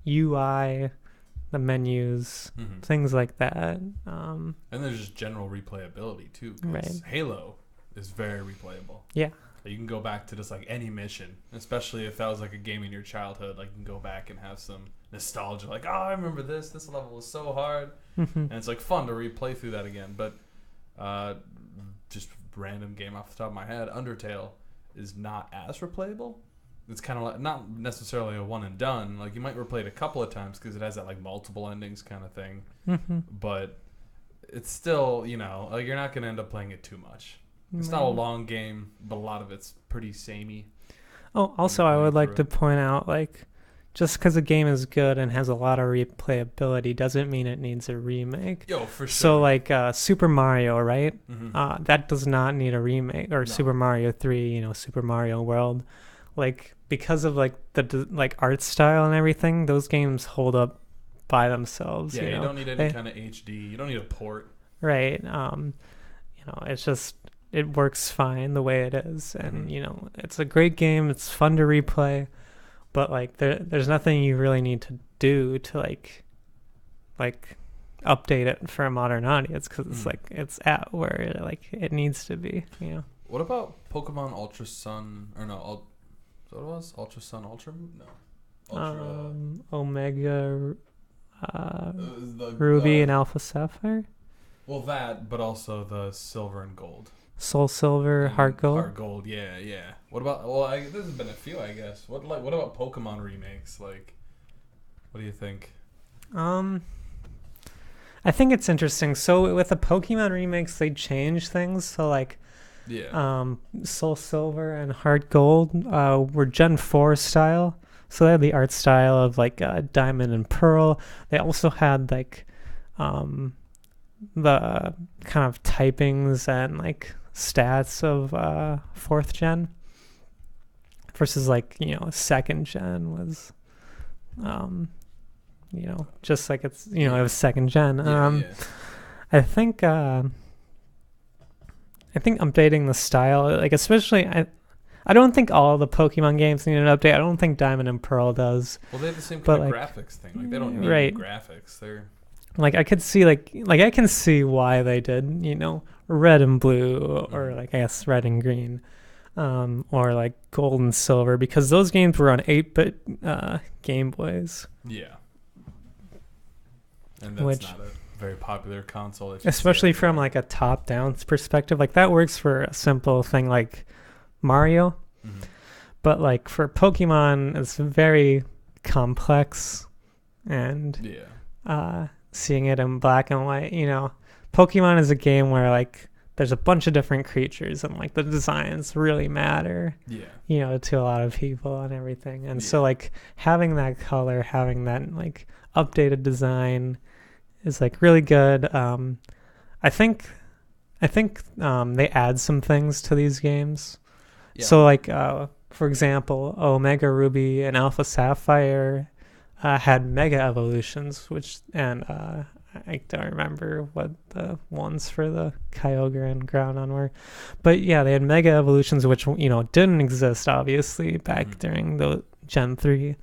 UI, the menus, things like that. And there's just general replayability too. Right. Halo is very replayable. Yeah. You can go back to just any mission, especially if that was a game in your childhood. You can go back and have some nostalgia. Oh, I remember this. This level was so hard, and it's fun to replay through that again. But just random game off the top of my head, Undertale is not as replayable. It's kind of not necessarily a one and done. You might replay it a couple of times because it has that multiple endings kind of thing. But it's still you're not going to end up playing it too much. It's not a long game, but a lot of it's pretty samey. Oh, also I would like to point out just because a game is good and has a lot of replayability doesn't mean it needs a remake. Yo, for sure. So like Super Mario, right? Mm-hmm. That does not need a remake. Or no. Super Mario 3, Super Mario World. Like, because of like the like art style and everything, those games hold up by themselves. Yeah, you don't need any kind of HD. You don't need a port. Right. It's just, it works fine the way it is, and it's a great game. It's fun to replay, but like there's nothing you really need to do to like update it for a modern audience, because it's like it's at where it needs to be. What about Pokemon Ultra Sun, or no? What it was? Ultra Sun, Ultra Moon? No. Ultra. Omega, Ruby and Alpha Sapphire. Well, that, but also the Silver and Gold. Soul Silver, Heart Gold. Heart Gold, yeah. What about? Well, there's been a few, I guess. What about Pokemon remakes? Like, what do you think? I think it's interesting. So with the Pokemon remakes, they change things. So like, Soul Silver and Heart Gold were Gen 4 style. So they had the art style of like Diamond and Pearl. They also had like the kind of typings and like stats of 4th gen versus like second gen was just like it's it was second gen. I think updating the style, like especially I don't think all the Pokemon games need an update. I don't think Diamond and Pearl does. Well, they have the same kind of graphics thing. Like they don't need graphics. They're like I could see like I can see why they did red and blue, or like I guess red and green, or like gold and silver, because those games were on 8-bit Game Boys. Yeah, and that's not a very popular console, especially from like a top-down perspective. Like that works for a simple thing like Mario, but like for Pokemon, it's very complex, and seeing it in black and white, Pokemon is a game where like there's a bunch of different creatures and like the designs really matter, to a lot of people and everything. And so like having that color, having that like updated design is like really good. I think they add some things to these games. So like for example, Omega Ruby and Alpha Sapphire had mega evolutions, and I don't remember what the ones for the Kyogre and Groudon were, but yeah, they had mega evolutions, which didn't exist obviously back during the Gen 3.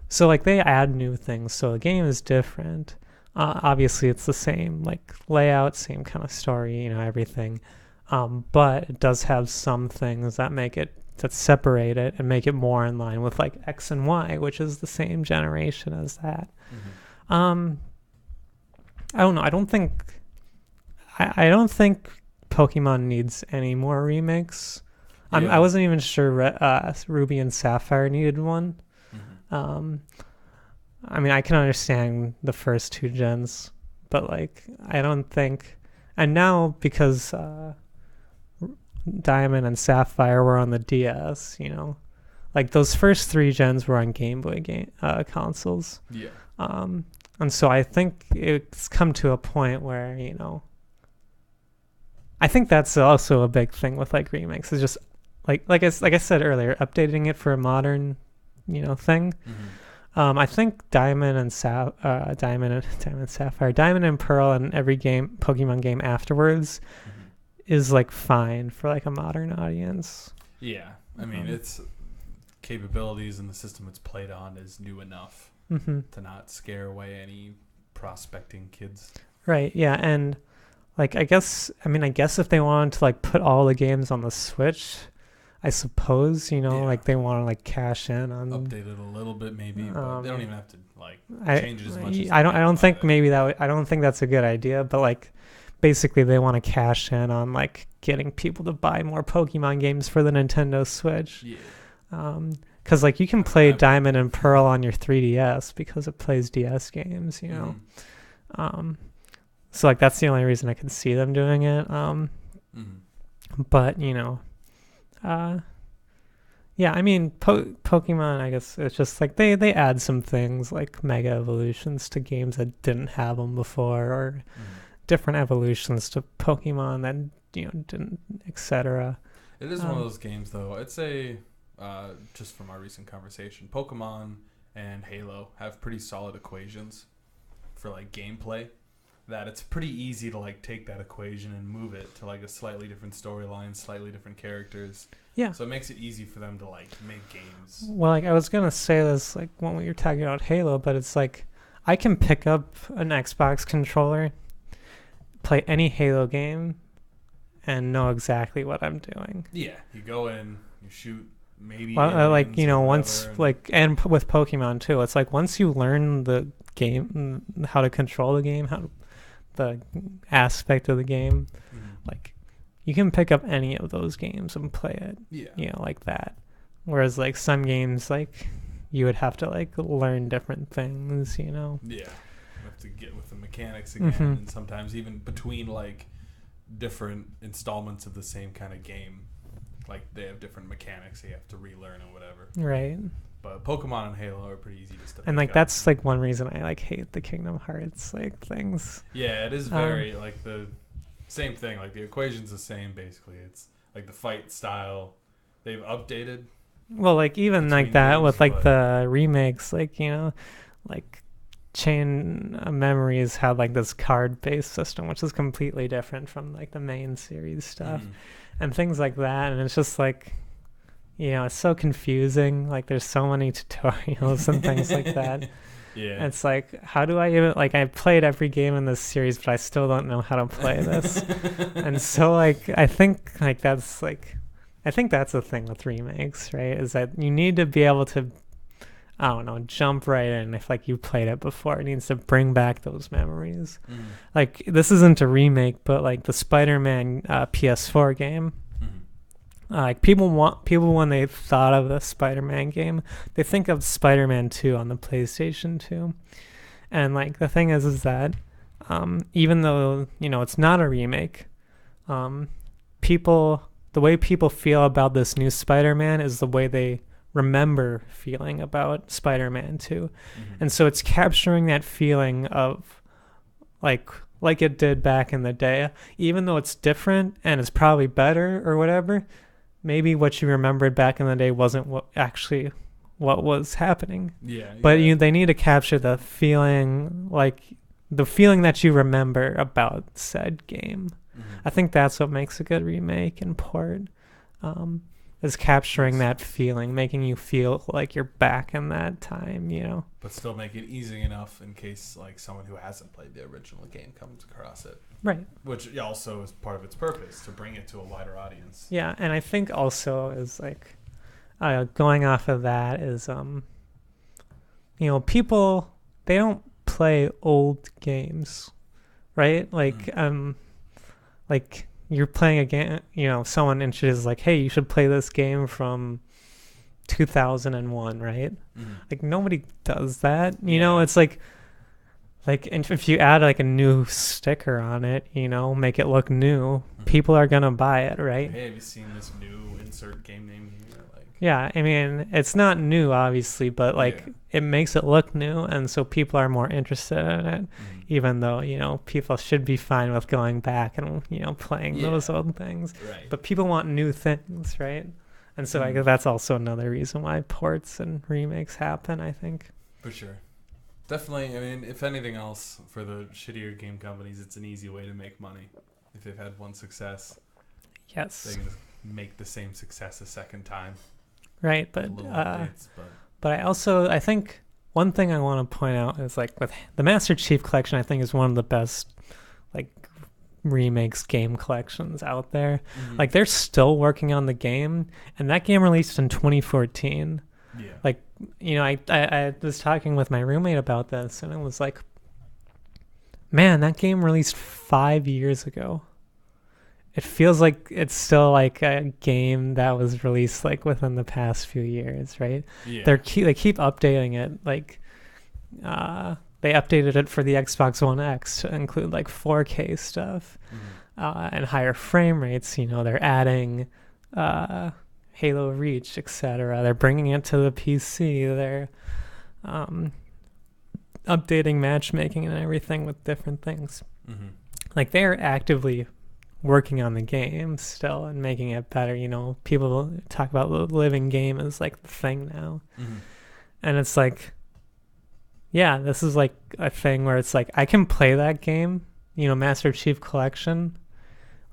So like they add new things, so the game is different. Obviously it's the same like layout, same kind of story, everything, but it does have some things that separate it and make it more in line with like X and Y, which is the same generation as that. I don't know. I don't think Pokemon needs any more remakes. I wasn't even sure Ruby and Sapphire needed one. I mean, I can understand the first 2 gens, but like I don't think. And now because Diamond and Sapphire were on the DS, like those first 3 gens were on Game Boy consoles. And so I think it's come to a point where I think that's also a big thing with like remakes. It's just like I said earlier, updating it for a modern thing. I think Diamond and Sapphire, Diamond and Pearl, and every Pokemon game afterwards is like fine for like a modern audience. Yeah, I mean its capabilities and the system it's played on is new enough to not scare away any prospecting kids. Right. Yeah, and like I guess if they wanted to like put all the games on the Switch, I suppose like they want to like cash in on update it a little bit maybe, but they don't even have to like change it as much. I don't think I don't think that's a good idea, but like basically they want to cash in on like getting people to buy more Pokemon games for the Nintendo Switch. Because like you can play Diamond and Pearl on your 3DS because it plays DS games, so like that's the only reason I could see them doing it. But Yeah, I mean, Pokemon, I guess it's just like they add some things like mega evolutions to games that didn't have them before, or different evolutions to Pokemon that, didn't, etc. It is one of those games, though. I'd say, just from our recent conversation, Pokemon and Halo have pretty solid equations for like gameplay. That it's pretty easy to like take that equation and move it to like a slightly different storyline, slightly different characters. Yeah. So it makes it easy for them to like make games. Well, like I was gonna say this like when we were talking about Halo, but it's like I can pick up an Xbox controller, play any Halo game, and know exactly what I'm doing. Yeah, you go in, you shoot, maybe. Well, like once like and with Pokemon too, it's like once you learn the game, how to control the game, the aspect of the game, like you can pick up any of those games and play it. Yeah, like that. Whereas like some games, like you would have to like learn different things. Yeah, you have to get with the mechanics again, and sometimes even between like different installments of the same kind of game, like they have different mechanics you have to relearn and whatever. Right. But Pokemon and Halo are pretty easy to step. And like that's like one reason I like hate the Kingdom Hearts like things. Yeah, it is very like the same thing. Like the equation's the same basically. It's like the fight style they've updated. Well, like even like that games, with like the remakes, like like Chain of Memories had like this card-based system, which is completely different from like the main series stuff, and things like that. And it's just like. It's so confusing. Like, there's so many tutorials and things like that. Yeah. It's like, how do I even, like, I played every game in this series, but I still don't know how to play this. And so, like, I think that's the thing with remakes, right? Is that you need to be able to, I don't know, jump right in if, like, you played it before. It needs to bring back those memories. Like, this isn't a remake, but, like, the Spider-Man PS4 game. Like people when they thought of the Spider-Man game, they think of Spider-Man 2 on the PlayStation 2, and like the thing is that even though it's not a remake, the way people feel about this new Spider-Man is the way they remember feeling about Spider-Man 2, and so it's capturing that feeling of like it did back in the day, even though it's different and it's probably better or whatever. Maybe what you remembered back in the day wasn't what was happening. Yeah. But they need to capture the feeling, like the feeling that you remember about said game. I think that's what makes a good remake and port, is capturing that feeling, making you feel like you're back in that time, But still make it easy enough in case like someone who hasn't played the original game comes across it. Right. Which also is part of its purpose, to bring it to a wider audience. Yeah, and I think also is like, going off of that is, people, they don't play old games, right? Like, like you're playing a game, someone introduces like, hey, you should play this game from 2001, right? Like nobody does that, it's like and if you add like a new sticker on it, make it look new, people are gonna buy it, right? Hey, have you seen this new insert game name here? Like, yeah, I mean, it's not new obviously, but like it makes it look new, and so people are more interested in it, even though people should be fine with going back and playing those old things, right. But people want new things, right? And so I guess that's also another reason why ports and remakes happen, I think. For sure. Definitely, I mean, if anything else, for the shittier game companies, it's an easy way to make money. If they've had one success, yes, they can make the same success a second time. Right, but I think one thing I want to point out is like with the Master Chief Collection, I think is one of the best like remakes game collections out there. Like they're still working on the game, and that game released in 2014. Yeah. Like, I was talking with my roommate about this, and it was like, man, that game released 5 years ago. It feels like it's still like a game that was released like within the past few years, right? Yeah. They keep updating it. Like, they updated it for the Xbox One X to include like 4K stuff and higher frame rates. They're adding Halo Reach, etc. They're bringing it to the PC. They're updating matchmaking and everything with different things. Mm-hmm. Like, they're actively working on the game still and making it better. You know, people talk about the living game as like the thing now. Mm-hmm. And it's like, yeah, this is like a thing where it's like I can play that game, you know, Master Chief Collection.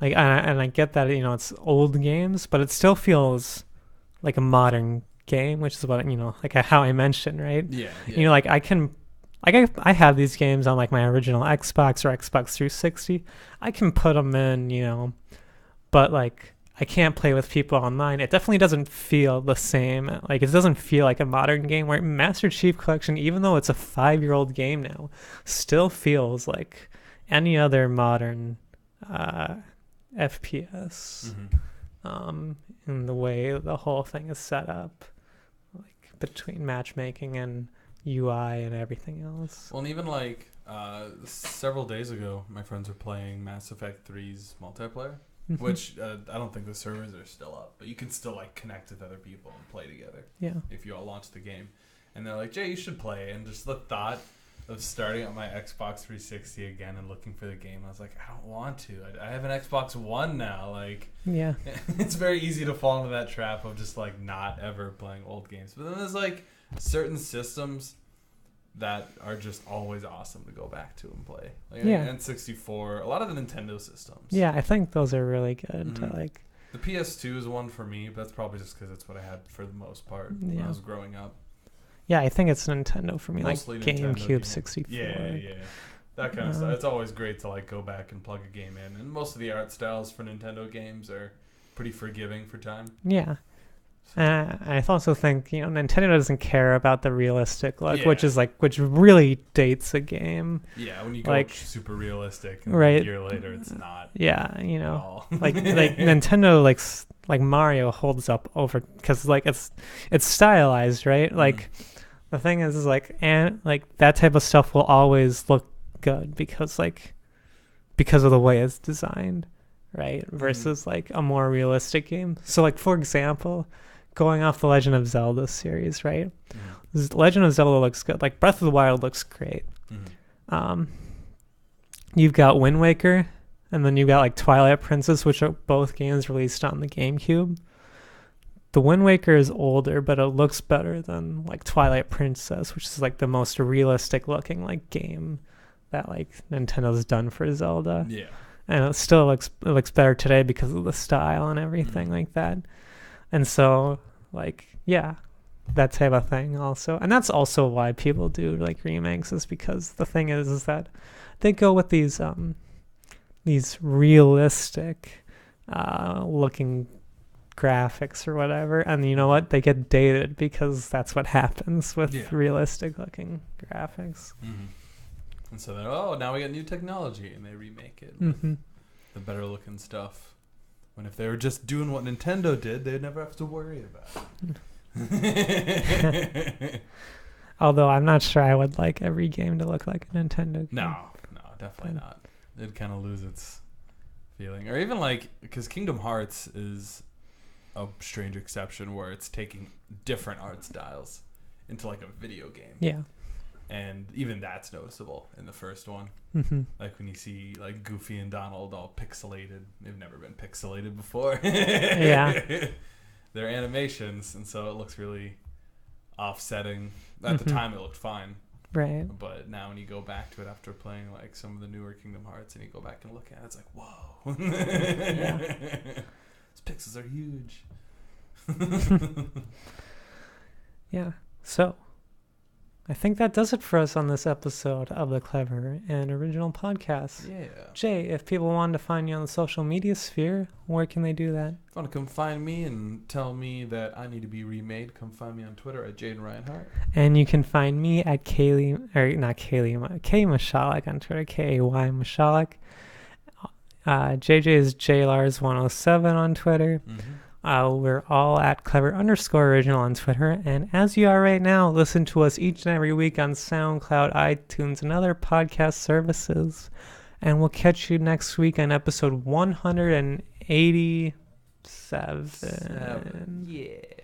Like, and I get that, you know, it's old games, but it still feels like a modern game, which is what, you know, like how I mentioned, right? Yeah. You know, like I have these games on like my original Xbox or Xbox 360. I can put them in, you know, but like I can't play with people online. It definitely doesn't feel the same. Like, it doesn't feel like a modern game, where Master Chief Collection, even though it's a 5-year-old game now, still feels like any other modern FPS. In the way the whole thing is set up, like between matchmaking and UI and everything else. Well, and even like several days ago, my friends were playing Mass Effect 3's multiplayer, which I don't think the servers are still up, but you can still like connect with other people and play together. Yeah. If you all launch the game, and they're like, Jay, you should play. And just the thought of starting on my Xbox 360 again and looking for the game, I was like, I don't want to. I have an Xbox One now. Like, yeah, it's very easy to fall into that trap of just like not ever playing old games. But then there's like certain systems that are just always awesome to go back to and play. Like N64, a lot of the Nintendo systems. Yeah, I think those are really good. Mm-hmm. To like, the PS2 is one for me, but that's probably just because it's what I had for the most part when I was growing up. Yeah, I think it's Nintendo for me, Mostly like GameCube, Nintendo 64. Yeah. That kind of stuff. It's always great to like go back and plug a game in, and most of the art styles for Nintendo games are pretty forgiving for time. Yeah. I also think, you know, Nintendo doesn't care about the realistic look, which really dates a game. Yeah, when you go like super realistic, and right, a year later it's not. Yeah, you know, like Nintendo, like Mario holds up over because like it's stylized, right? Like the thing is like, and like that type of stuff will always look good because of the way it's designed, right? Versus like a more realistic game. So like, for example, going off the Legend of Zelda series, right? Legend of Zelda looks good. Like Breath of the Wild looks great. You've got Wind Waker, and then you've got like Twilight Princess, which are both games released on the GameCube. The Wind Waker is older, but it looks better than like Twilight Princess, which is like the most realistic looking like game that like Nintendo's done for Zelda. Yeah. And it still looks better today because of the style and everything like that. And so like, yeah, that type of thing also. And that's also why people do like remakes, is because the thing is that they go with these realistic looking graphics or whatever, and you know what, they get dated because that's what happens with realistic looking graphics. And so they're, now we got new technology, and they remake it with the better looking stuff, when if they were just doing what Nintendo did, they'd never have to worry about it. Although I'm not sure I would like every game to look like a Nintendo game. No, definitely not. It'd kind of lose its feeling. Or even like, because Kingdom Hearts is a strange exception where it's taking different art styles into like a video game. Yeah. And even that's noticeable in the first one. Like when you see like Goofy and Donald all pixelated. They've never been pixelated before. Yeah. They're animations, and so it looks really offsetting. At the time it looked fine. Right. But now when you go back to it after playing like some of the newer Kingdom Hearts, and you go back and look at it, it's like, whoa. These pixels are huge. Yeah. So I think that does it for us on this episode of the Clever and Original Podcast. Yeah. Jay, if people wanted to find you on the social media sphere, where can they do that? If you want to come find me and tell me that I need to be remade, come find me on Twitter at Jayden Reinhart. And you can find me at Kay Misialek on Twitter, Kay Misialek. JJ is JLars107 on Twitter. We're all at Clever_Original on Twitter. And as you are right now, listen to us each and every week on SoundCloud, iTunes, and other podcast services. And we'll catch you next week on episode 180. 7. Yeah.